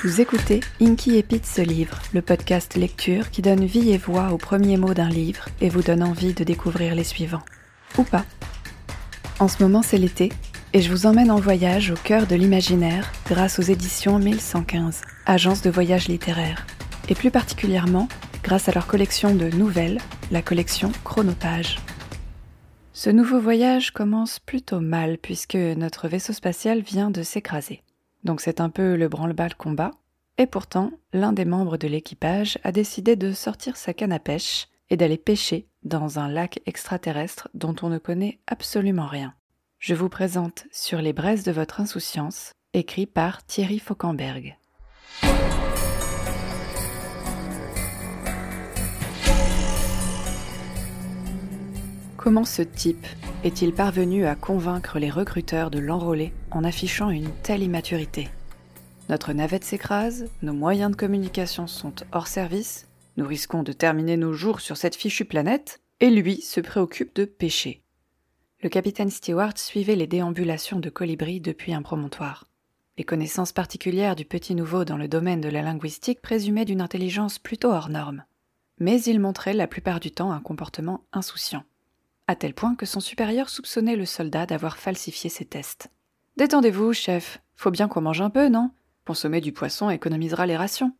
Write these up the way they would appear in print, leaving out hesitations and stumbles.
Vous écoutez Inky et Pete se livrent, le podcast lecture qui donne vie et voix aux premiers mots d'un livre et vous donne envie de découvrir les suivants. Ou pas. En ce moment, c'est l'été, et je vous emmène en voyage au cœur de l'imaginaire grâce aux éditions 1115, agence de voyage littéraire, et plus particulièrement grâce à leur collection de nouvelles, la collection Chronopage. Ce nouveau voyage commence plutôt mal puisque notre vaisseau spatial vient de s'écraser. Donc c'est un peu le branle-bas le combat, et pourtant, l'un des membres de l'équipage a décidé de sortir sa canne à pêche et d'aller pêcher dans un lac extraterrestre dont on ne connaît absolument rien. Je vous présente Sur les braises de votre insouciance, écrit par Thierry Fauquemberg. Comment ce type est-il parvenu à convaincre les recruteurs de l'enrôler en affichant une telle immaturité ? Notre navette s'écrase, nos moyens de communication sont hors service, nous risquons de terminer nos jours sur cette fichue planète, et lui se préoccupe de pêcher. Le capitaine Stewart suivait les déambulations de Colibri depuis un promontoire. Les connaissances particulières du petit nouveau dans le domaine de la linguistique présumaient d'une intelligence plutôt hors norme. Mais il montrait la plupart du temps un comportement insouciant. À tel point que son supérieur soupçonnait le soldat d'avoir falsifié ses tests. « Détendez-vous, chef. Faut bien qu'on mange un peu, non ? Consommer du poisson économisera les rations. »«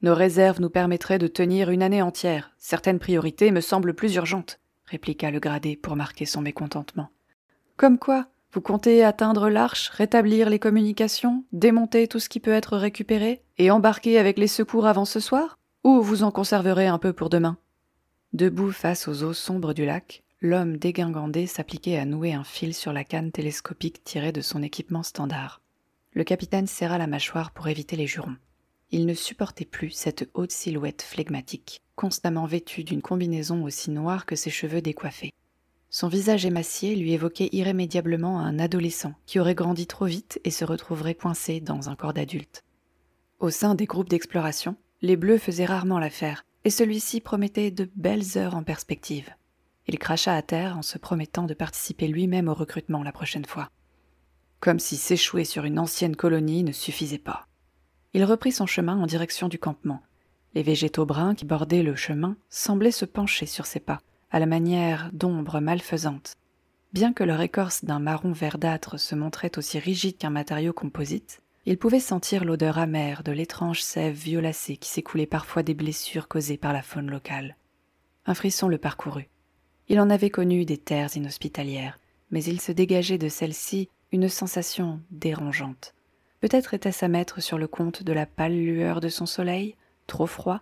Nos réserves nous permettraient de tenir une année entière. Certaines priorités me semblent plus urgentes, » répliqua le gradé pour marquer son mécontentement. « Comme quoi ? Vous comptez atteindre l'arche, rétablir les communications, démonter tout ce qui peut être récupéré et embarquer avec les secours avant ce soir ? Ou vous en conserverez un peu pour demain ?» Debout face aux eaux sombres du lac, l'homme dégingandé s'appliquait à nouer un fil sur la canne télescopique tirée de son équipement standard. Le capitaine serra la mâchoire pour éviter les jurons. Il ne supportait plus cette haute silhouette flegmatique, constamment vêtue d'une combinaison aussi noire que ses cheveux décoiffés. Son visage émacié lui évoquait irrémédiablement un adolescent qui aurait grandi trop vite et se retrouverait coincé dans un corps d'adulte. Au sein des groupes d'exploration, les Bleus faisaient rarement l'affaire, et celui-ci promettait de belles heures en perspective. Il cracha à terre en se promettant de participer lui-même au recrutement la prochaine fois. Comme si s'échouer sur une ancienne colonie ne suffisait pas. Il reprit son chemin en direction du campement. Les végétaux bruns qui bordaient le chemin semblaient se pencher sur ses pas, à la manière d'ombres malfaisantes. Bien que leur écorce d'un marron verdâtre se montrait aussi rigide qu'un matériau composite, il pouvait sentir l'odeur amère de l'étrange sève violacée qui s'écoulait parfois des blessures causées par la faune locale. Un frisson le parcourut. Il en avait connu des terres inhospitalières, mais il se dégageait de celle-ci une sensation dérangeante. Peut-être était-ce à mettre sur le compte de la pâle lueur de son soleil, trop froid,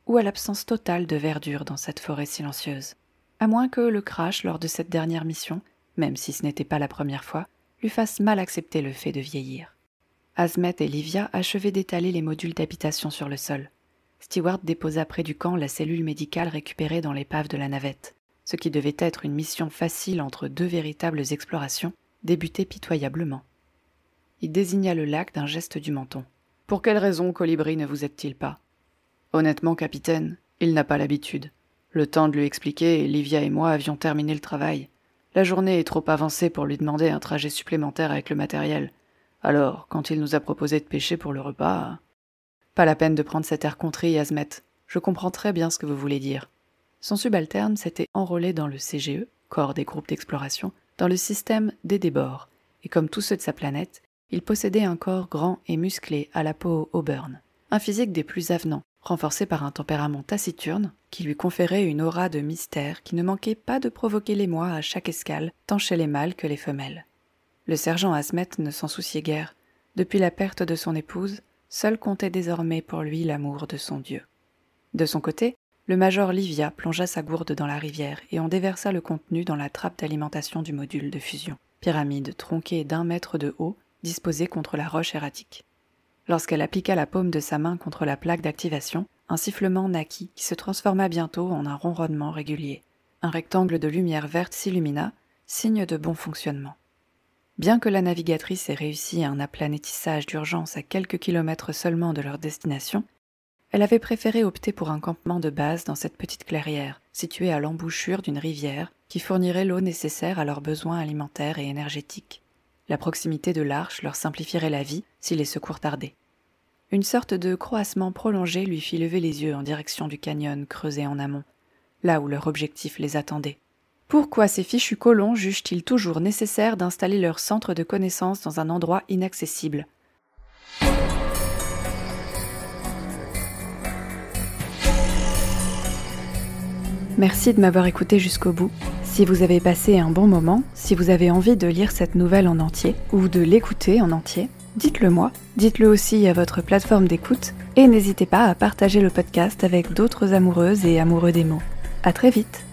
ou à l'absence totale de verdure dans cette forêt silencieuse. À moins que le crash lors de cette dernière mission, même si ce n'était pas la première fois, lui fasse mal accepter le fait de vieillir. Azmet et Livia achevaient d'étaler les modules d'habitation sur le sol. Stewart déposa près du camp la cellule médicale récupérée dans l'épave de la navette. Ce qui devait être une mission facile entre deux véritables explorations, débutait pitoyablement. Il désigna le lac d'un geste du menton. « Pour quelle raison Colibri ne vous aide-t-il pas ?»« Honnêtement, capitaine, il n'a pas l'habitude. Le temps de lui expliquer, Livia et moi avions terminé le travail. La journée est trop avancée pour lui demander un trajet supplémentaire avec le matériel. Alors, quand il nous a proposé de pêcher pour le repas... » « Pas la peine de prendre cet air contrit, Azmet. Je comprends très bien ce que vous voulez dire. » Son subalterne s'était enrôlé dans le CGE, corps des groupes d'exploration, dans le système des débords, et comme tous ceux de sa planète, il possédait un corps grand et musclé à la peau auburn, un physique des plus avenants, renforcé par un tempérament taciturne qui lui conférait une aura de mystère qui ne manquait pas de provoquer l'émoi à chaque escale, tant chez les mâles que les femelles. Le sergent Azmet ne s'en souciait guère. Depuis la perte de son épouse, seul comptait désormais pour lui l'amour de son Dieu. De son côté, le major Livia plongea sa gourde dans la rivière et en déversa le contenu dans la trappe d'alimentation du module de fusion, pyramide tronquée d'1 mètre de haut, disposée contre la roche erratique. Lorsqu'elle appliqua la paume de sa main contre la plaque d'activation, un sifflement naquit qui se transforma bientôt en un ronronnement régulier. Un rectangle de lumière verte s'illumina, signe de bon fonctionnement. Bien que la navigatrice ait réussi un aplanétissage d'urgence à quelques kilomètres seulement de leur destination, elle avait préféré opter pour un campement de base dans cette petite clairière, située à l'embouchure d'une rivière qui fournirait l'eau nécessaire à leurs besoins alimentaires et énergétiques. La proximité de l'arche leur simplifierait la vie si les secours tardaient. Une sorte de croassement prolongé lui fit lever les yeux en direction du canyon creusé en amont, là où leur objectif les attendait. Pourquoi ces fichus colons jugent-ils toujours nécessaire d'installer leur centre de connaissances dans un endroit inaccessible ? Merci de m'avoir écouté jusqu'au bout. Si vous avez passé un bon moment, si vous avez envie de lire cette nouvelle en entier, ou de l'écouter en entier, dites-le moi, dites-le aussi à votre plateforme d'écoute, et n'hésitez pas à partager le podcast avec d'autres amoureuses et amoureux des mots. À très vite!